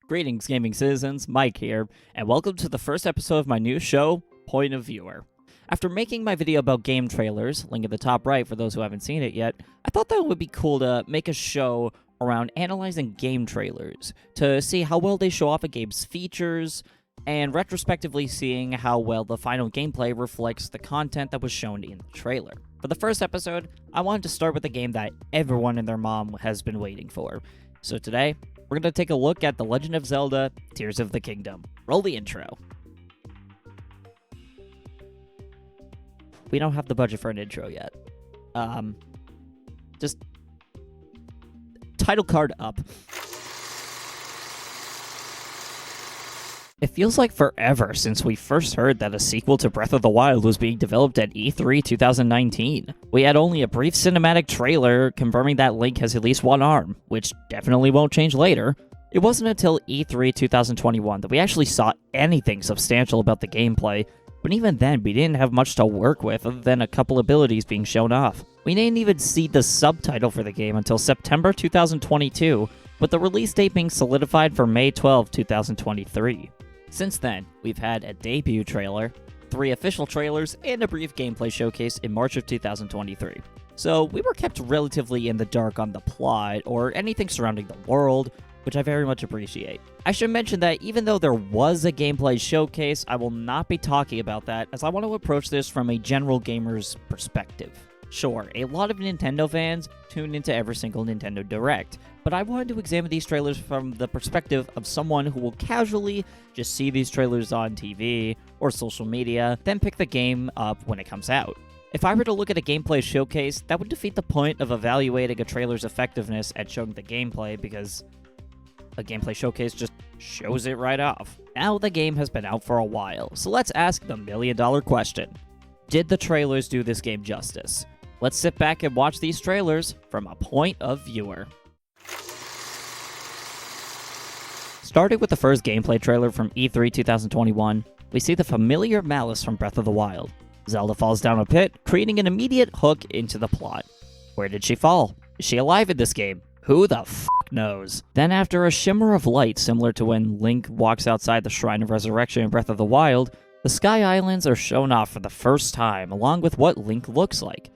Greetings, gaming citizens, Mike here, and welcome to the first episode of my new show, Point of Viewer. After making my video about game trailers, link at the top right for those who haven't seen it yet, I thought that it would be cool to make a show around analyzing game trailers, to see how well they show off a game's features, and retrospectively seeing how well the final gameplay reflects the content that was shown in the trailer. For the first episode, I wanted to start with a game that everyone and their mom has been waiting for. So today, we're going to take a look at The Legend of Zelda, Tears of the Kingdom. Roll the intro. We don't have the budget for an intro yet. Just title card up. It feels like forever since we first heard that a sequel to Breath of the Wild was being developed at E3 2019. We had only a brief cinematic trailer confirming that Link has at least one arm, which definitely won't change later. It wasn't until E3 2021 that we actually saw anything substantial about the gameplay, but even then we didn't have much to work with other than a couple abilities being shown off. We didn't even see the subtitle for the game until September 2022, with the release date being solidified for May 12, 2023. Since then, we've had a debut trailer, 3 official trailers, and a brief gameplay showcase in March of 2023. So we were kept relatively in the dark on the plot, or anything surrounding the world, which I very much appreciate. I should mention that even though there was a gameplay showcase, I will not be talking about that, as I want to approach this from a general gamer's perspective. Sure, a lot of Nintendo fans tune into every single Nintendo Direct, but I wanted to examine these trailers from the perspective of someone who will casually just see these trailers on TV or social media, then pick the game up when it comes out. If I were to look at a gameplay showcase, that would defeat the point of evaluating a trailer's effectiveness at showing the gameplay, because a gameplay showcase just shows it right off. Now the game has been out for a while, so let's ask the million-dollar question. Did the trailers do this game justice? Let's sit back and watch these trailers from a point of viewer. Starting with the first gameplay trailer from E3 2021, we see the familiar Malice from Breath of the Wild. Zelda falls down a pit, creating an immediate hook into the plot. Where did she fall? Is she alive in this game? Who the f*** knows? Then after a shimmer of light similar to when Link walks outside the Shrine of Resurrection in Breath of the Wild, the Sky Islands are shown off for the first time, along with what Link looks like.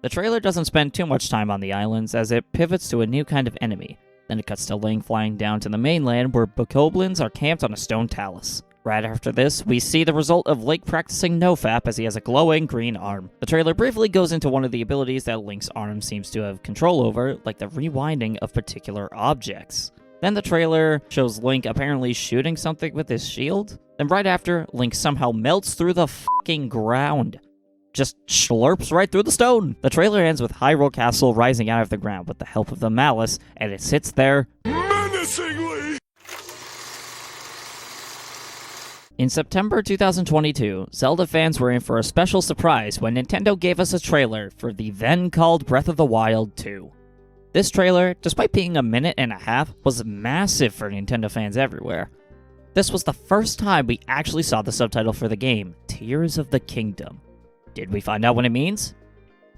The trailer doesn't spend too much time on the islands, as it pivots to a new kind of enemy. Then it cuts to Link flying down to the mainland, where bokoblins are camped on a stone talus. Right after this, we see the result of Link practicing nofap as he has a glowing green arm. The trailer briefly goes into one of the abilities that Link's arm seems to have control over, like the rewinding of particular objects. Then the trailer shows Link apparently shooting something with his shield. Then right after, Link somehow melts through the fucking ground. Just slurps right through the stone. The trailer ends with Hyrule Castle rising out of the ground with the help of the Malice, and it sits there menacingly. In September 2022, Zelda fans were in for a special surprise when Nintendo gave us a trailer for the then-called Breath of the Wild 2. This trailer, despite being a minute and a half, was massive for Nintendo fans everywhere. This was the first time we actually saw the subtitle for the game, Tears of the Kingdom. Did we find out what it means?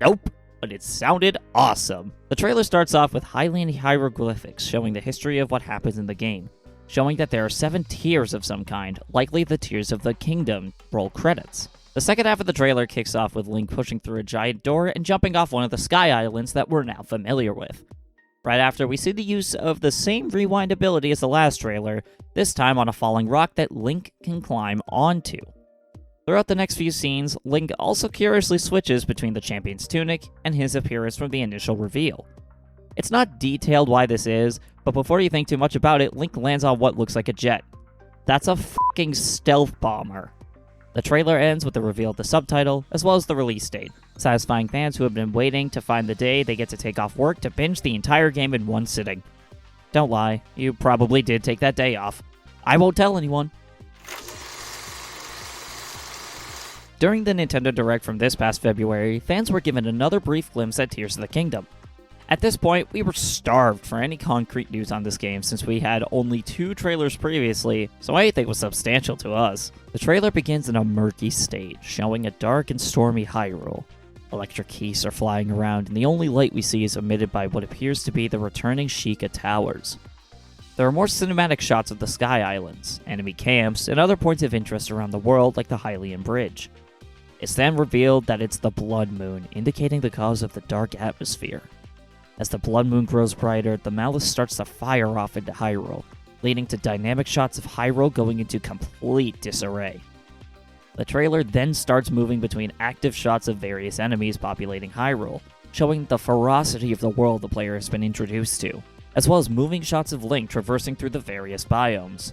Nope, but it sounded awesome. The trailer starts off with Hylian hieroglyphics showing the history of what happens in the game, showing that there are 7 tiers of some kind, likely the Tears of the Kingdom. Roll credits. The second half of the trailer kicks off with Link pushing through a giant door and jumping off one of the Sky Islands that we're now familiar with. Right after, we see the use of the same rewind ability as the last trailer, this time on a falling rock that Link can climb onto. Throughout the next few scenes, Link also curiously switches between the champion's tunic and his appearance from the initial reveal. It's not detailed why this is, but before you think too much about it, Link lands on what looks like a jet. That's a fucking stealth bomber. The trailer ends with the reveal of the subtitle, as well as the release date, satisfying fans who have been waiting to find the day they get to take off work to binge the entire game in one sitting. Don't lie, you probably did take that day off. I won't tell anyone. During the Nintendo Direct from this past February, fans were given another brief glimpse at Tears of the Kingdom. At this point, we were starved for any concrete news on this game since we had only 2 trailers previously, so anything was substantial to us. The trailer begins in a murky stage, showing a dark and stormy Hyrule. Electric geese are flying around, and the only light we see is emitted by what appears to be the returning Sheikah Towers. There are more cinematic shots of the Sky Islands, enemy camps, and other points of interest around the world like the Hylian Bridge. It's then revealed that it's the Blood Moon, indicating the cause of the dark atmosphere. As the Blood Moon grows brighter, the malice starts to fire off into Hyrule, leading to dynamic shots of Hyrule going into complete disarray. The trailer then starts moving between active shots of various enemies populating Hyrule, showing the ferocity of the world the player has been introduced to, as well as moving shots of Link traversing through the various biomes.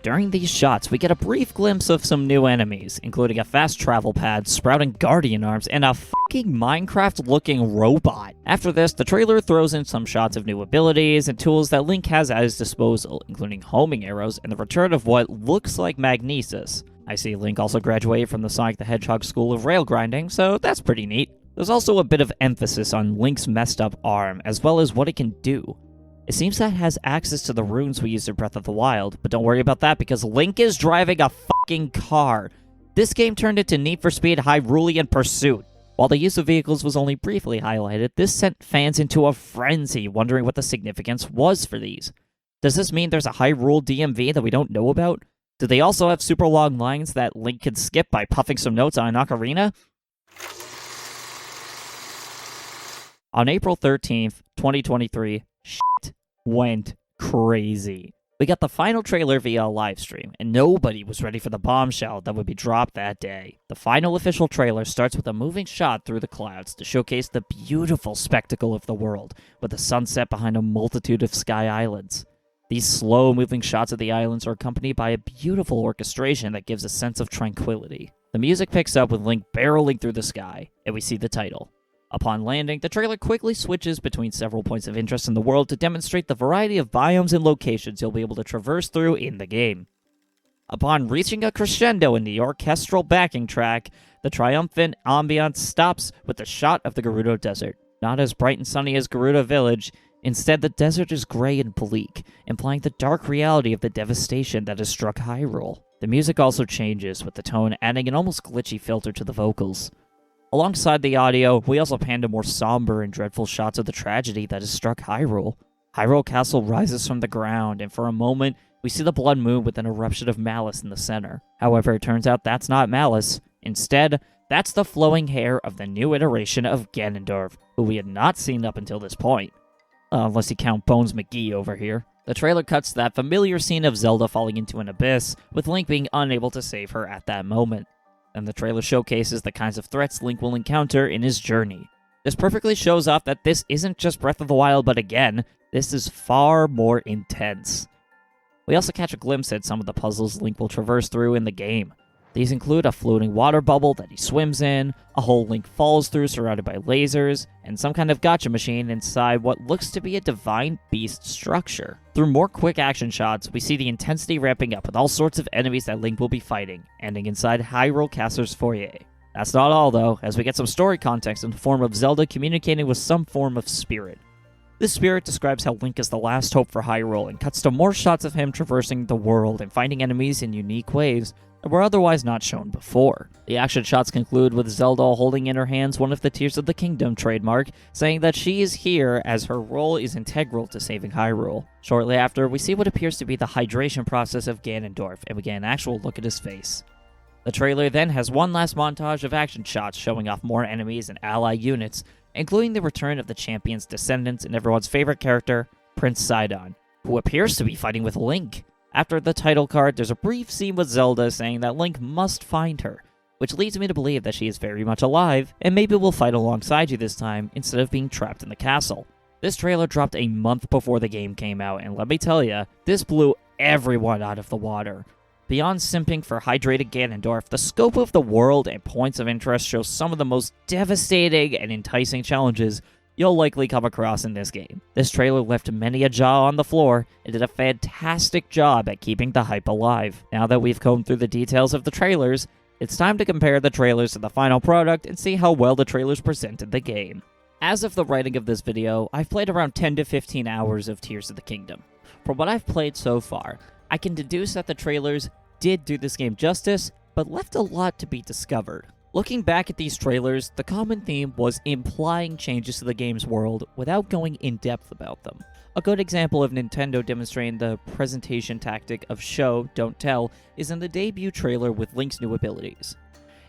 During these shots, we get a brief glimpse of some new enemies, including a fast travel pad, sprouting guardian arms, and a fucking Minecraft-looking robot. After this, the trailer throws in some shots of new abilities and tools that Link has at his disposal, including homing arrows and the return of what looks like magnesis. I see Link also graduated from the Sonic the Hedgehog School of Rail Grinding, so that's pretty neat. There's also a bit of emphasis on Link's messed up arm, as well as what it can do. It seems that it has access to the runes we used in Breath of the Wild, but don't worry about that because Link is driving a fucking car. This game turned into Need for Speed Hyrulean Pursuit. While the use of vehicles was only briefly highlighted, this sent fans into a frenzy, wondering what the significance was for these. Does this mean there's a Hyrule DMV that we don't know about? Do they also have super long lines that Link can skip by puffing some notes on an ocarina? On April 13th, 2023, shit went crazy. We got the final trailer via a livestream, and nobody was ready for the bombshell that would be dropped that day. The final official trailer starts with a moving shot through the clouds to showcase the beautiful spectacle of the world, with the sunset behind a multitude of sky islands. These slow-moving shots of the islands are accompanied by a beautiful orchestration that gives a sense of tranquility. The music picks up with Link barreling through the sky, and we see the title. Upon landing, the trailer quickly switches between several points of interest in the world to demonstrate the variety of biomes and locations you'll be able to traverse through in the game. Upon reaching a crescendo in the orchestral backing track, the triumphant ambiance stops with a shot of the Gerudo Desert. Not as bright and sunny as Gerudo Village, instead the desert is gray and bleak, implying the dark reality of the devastation that has struck Hyrule. The music also changes, with the tone adding an almost glitchy filter to the vocals. Alongside the audio, we also pan to more somber and dreadful shots of the tragedy that has struck Hyrule. Hyrule Castle rises from the ground, and for a moment, we see the Blood Moon with an eruption of malice in the center. However, it turns out that's not malice. Instead, that's the flowing hair of the new iteration of Ganondorf, who we had not seen up until this point. Unless you count Bones McGee over here. The trailer cuts to that familiar scene of Zelda falling into an abyss, with Link being unable to save her at that moment. And the trailer showcases the kinds of threats Link will encounter in his journey. This perfectly shows off that this isn't just Breath of the Wild, but again, this is far more intense. We also catch a glimpse at some of the puzzles Link will traverse through in the game. These include a floating water bubble that he swims in, a hole Link falls through surrounded by lasers, and some kind of gacha machine inside what looks to be a divine beast structure. Through more quick action shots, we see the intensity ramping up with all sorts of enemies that Link will be fighting, ending inside Hyrule Castle's foyer. That's not all though, as we get some story context in the form of Zelda communicating with some form of spirit. This spirit describes how Link is the last hope for Hyrule and cuts to more shots of him traversing the world and fighting enemies in unique ways that were otherwise not shown before. The action shots conclude with Zelda holding in her hands one of the Tears of the Kingdom trademark, saying that she is here as her role is integral to saving Hyrule. Shortly after, we see what appears to be the hydration process of Ganondorf, and we get an actual look at his face. The trailer then has one last montage of action shots showing off more enemies and ally units, including the return of the champion's descendants and everyone's favorite character, Prince Sidon, who appears to be fighting with Link. After the title card, there's a brief scene with Zelda saying that Link must find her, which leads me to believe that she is very much alive, and maybe will fight alongside you this time instead of being trapped in the castle. This trailer dropped a month before the game came out, and let me tell ya, this blew everyone out of the water. Beyond simping for hydrated Ganondorf, the scope of the world and points of interest shows some of the most devastating and enticing challenges you'll likely come across in this game. This trailer left many a jaw on the floor and did a fantastic job at keeping the hype alive. Now that we've combed through the details of the trailers, it's time to compare the trailers to the final product and see how well the trailers presented the game. As of the writing of this video, I've played around 10 to 15 hours of Tears of the Kingdom. From what I've played so far, I can deduce that the trailers did do this game justice, but left a lot to be discovered. Looking back at these trailers, the common theme was implying changes to the game's world without going in depth about them. A good example of Nintendo demonstrating the presentation tactic of show, don't tell is in the debut trailer with Link's new abilities.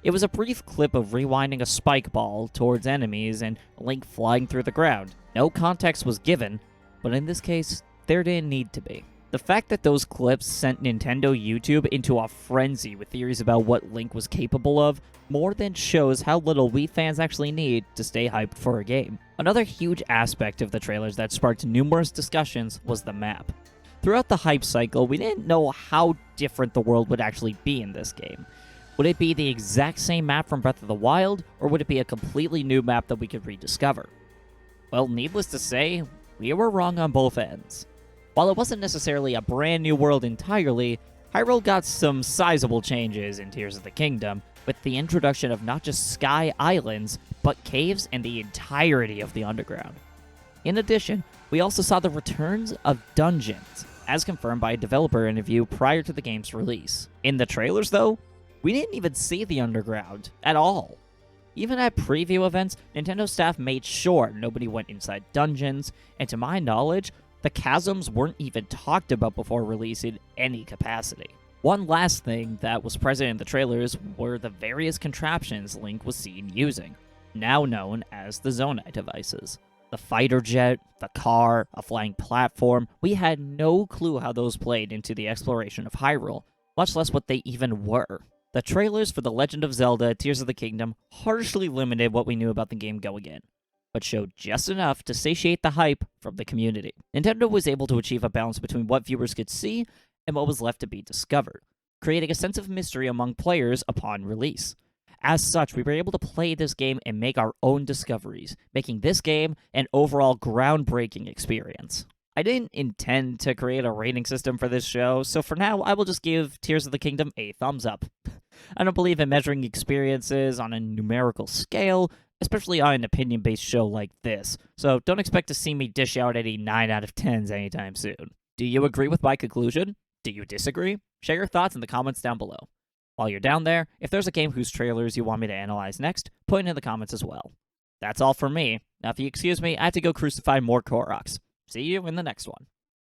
It was a brief clip of rewinding a spike ball towards enemies and Link flying through the ground. No context was given, but in this case, there didn't need to be. The fact that those clips sent Nintendo YouTube into a frenzy with theories about what Link was capable of more than shows how little we fans actually need to stay hyped for a game. Another huge aspect of the trailers that sparked numerous discussions was the map. Throughout the hype cycle, we didn't know how different the world would actually be in this game. Would it be the exact same map from Breath of the Wild, or would it be a completely new map that we could rediscover? Well, needless to say, we were wrong on both ends. While it wasn't necessarily a brand new world entirely, Hyrule got some sizable changes in Tears of the Kingdom, with the introduction of not just sky islands, but caves and the entirety of the underground. In addition, we also saw the returns of dungeons, as confirmed by a developer interview prior to the game's release. In the trailers, though, we didn't even see the underground at all. Even at preview events, Nintendo staff made sure nobody went inside dungeons, and to my knowledge, the chasms weren't even talked about before release in any capacity. One last thing that was present in the trailers were the various contraptions Link was seen using, now known as the Zonai devices. The fighter jet, the car, a flying platform, we had no clue how those played into the exploration of Hyrule, much less what they even were. The trailers for The Legend of Zelda Tears of the Kingdom harshly limited what we knew about the game going in, but showed just enough to satiate the hype from the community. Nintendo was able to achieve a balance between what viewers could see and what was left to be discovered, creating a sense of mystery among players upon release. As such, we were able to play this game and make our own discoveries, making this game an overall groundbreaking experience. I didn't intend to create a rating system for this show, so for now, I will just give Tears of the Kingdom a thumbs up. I don't believe in measuring experiences on a numerical scale, especially on an opinion-based show like this, so don't expect to see me dish out any 9 out of 10s anytime soon. Do you agree with my conclusion? Do you disagree? Share your thoughts in the comments down below. While you're down there, if there's a game whose trailers you want me to analyze next, put it in the comments as well. That's all from me. Now if you excuse me, I have to go crucify more Koroks. See you in the next one.